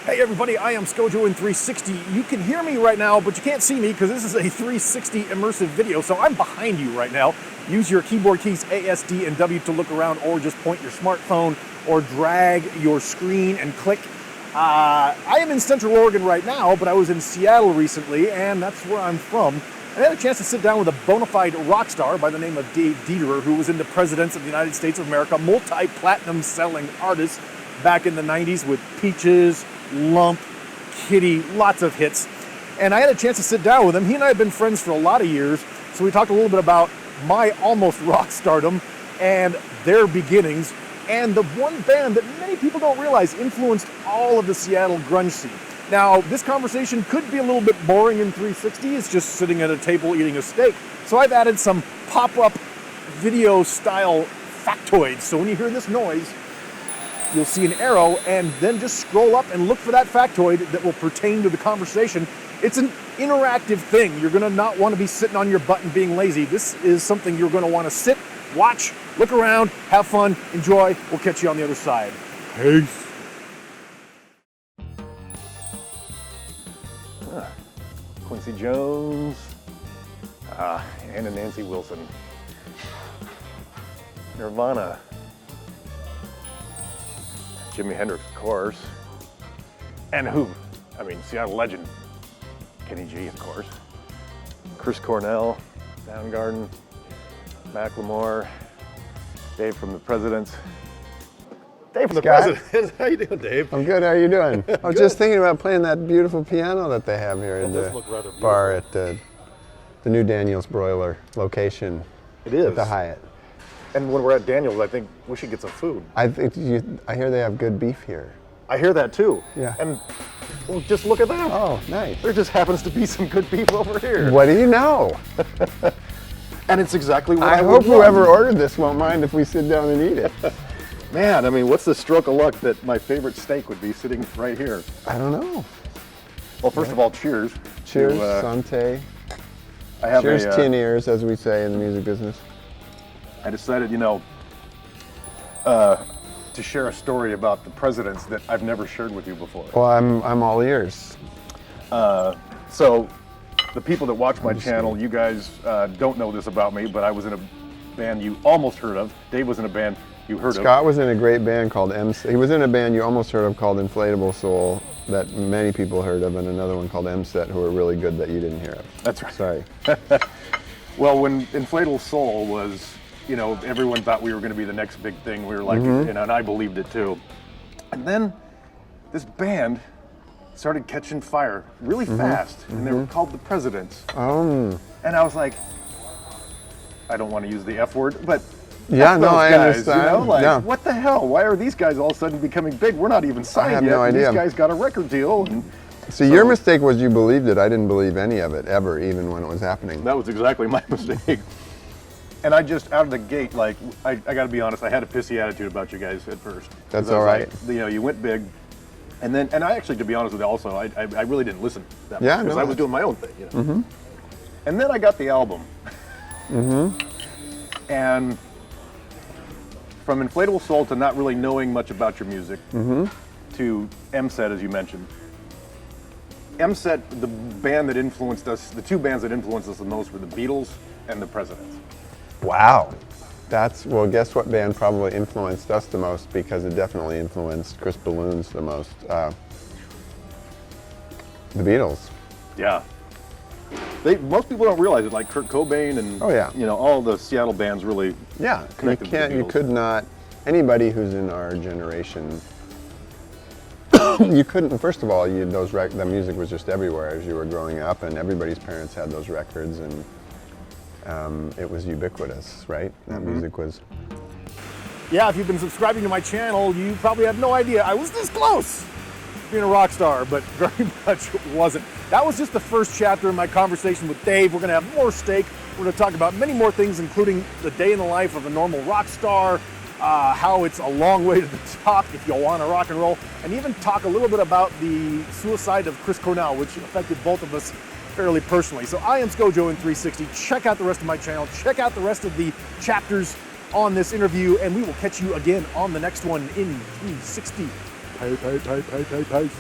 Hey everybody, I am Scojo in 360. You can hear me right now, but you can't see me because this is a 360 immersive video, so I'm behind you right now. Use your keyboard keys A, S, D, and W to look around, or just point your smartphone, or drag your screen and click. I am in Central Oregon right now, but I was in Seattle recently, and that's where I'm from. I had a chance to sit down with a bona fide rock star by the name of Dave Dederer, who was in the Presidents of the United States of America, multi-platinum selling artist back in the 90s with Peaches, Lump, Kitty, lots of hits. And I had a chance to sit down with him. He and I have been friends for a lot of years, so we talked a little bit about my almost rock stardom and their beginnings, and the one band that many people don't realize influenced all of the Seattle grunge scene. Now, this conversation could be a little bit boring in 360. It's just sitting at a table eating a steak. So I've added some pop-up video style factoids. So when you hear this noise, you'll see an arrow, and then just scroll up and look for that factoid that will pertain to the conversation. It's an interactive thing. You're gonna not want to be sitting on your butt and being lazy. This is something you're gonna want to sit, watch, look around, have fun, enjoy. We'll catch you on the other side. Peace. Quincy Jones, Anna Nancy Wilson, Nirvana, Jimi Hendrix, of course, and who? I mean, Seattle legend, Kenny G, of course, Chris Cornell, Soundgarden, Macklemore, Dave from the Presidents. Dave from the Presidents. How you doing, Dave? I'm good. How are you doing? I was just thinking about playing that beautiful piano that they have here in the bar at the new Daniel's Broiler location. It is. At the Hyatt. And when we're at Daniel's, I think we should get some food. I hear they have good beef here. I hear that too. Yeah. And well, just look at that. Oh, nice. There just happens to be some good beef over here. What do you know? And it's exactly what I hope whoever ordered this won't mind if we sit down and eat it. Man, I mean, what's the stroke of luck that my favorite steak would be sitting right here? I don't know. Well, first of all, cheers. Cheers, to, Santé. I have Cheers, tin ears, as we say in the music business. I decided, to share a story about the Presidents that I've never shared with you before. Well, I'm all ears. So, the people that watch my channel, you guys don't know this about me, but I was in a band you almost heard of. Dave was in a band you heard of. Scott was in a great band called He was in a band you almost heard of called Inflatable Soul that many people heard of, and another one called M-Set who were really good that you didn't hear of. That's right. Sorry. Well, when Inflatable Soul was, everyone thought we were going to be the next big thing. We were like, and I believed it too. And then this band started catching fire really fast, and they were called the Presidents. Oh. And I was like, I don't want to use the F word, but yeah, no, I guys, understand. What the hell? Why are these guys all of a sudden becoming big? We're not even signed I have yet. no idea. These guys got a record deal. And so your mistake was you believed it. I didn't believe any of it ever, even when it was happening. That was exactly my mistake. And I just, out of the gate, I got to be honest, I had a pissy attitude about you guys at first. That's all right. You went big. And I actually, to be honest with you also, I really didn't listen that much. Yeah, because I was doing my own thing, And then I got the album. And from Inflatable Soul to not really knowing much about your music, to M-Set, as you mentioned. M-Set, the band that influenced us, the two bands that influenced us the most were the Beatles and the Presidents. Wow. Well, guess what band probably influenced us the most, because it definitely influenced Chris Balloons the most? The Beatles. Yeah. Most people don't realize it, like Kurt Cobain and all the Seattle bands really connected with the Beatles. You could not, anybody who's in our generation, you couldn't, first of all, the music was just everywhere as you were growing up, and everybody's parents had those records, and it was ubiquitous, right? That music was. Yeah, if you've been subscribing to my channel, you probably have no idea I was this close being a rock star, but very much wasn't. That was just the first chapter in my conversation with Dave. We're gonna have more steak. We're gonna talk about many more things, including the day in the life of a normal rock star, how it's a long way to the top if you want to rock and roll, and even talk a little bit about the suicide of Chris Cornell, which affected both of us fairly personally. So I am Scojo in 360. Check out the rest of my channel. Check out the rest of the chapters on this interview, and we will catch you again on the next one in 360. Peace.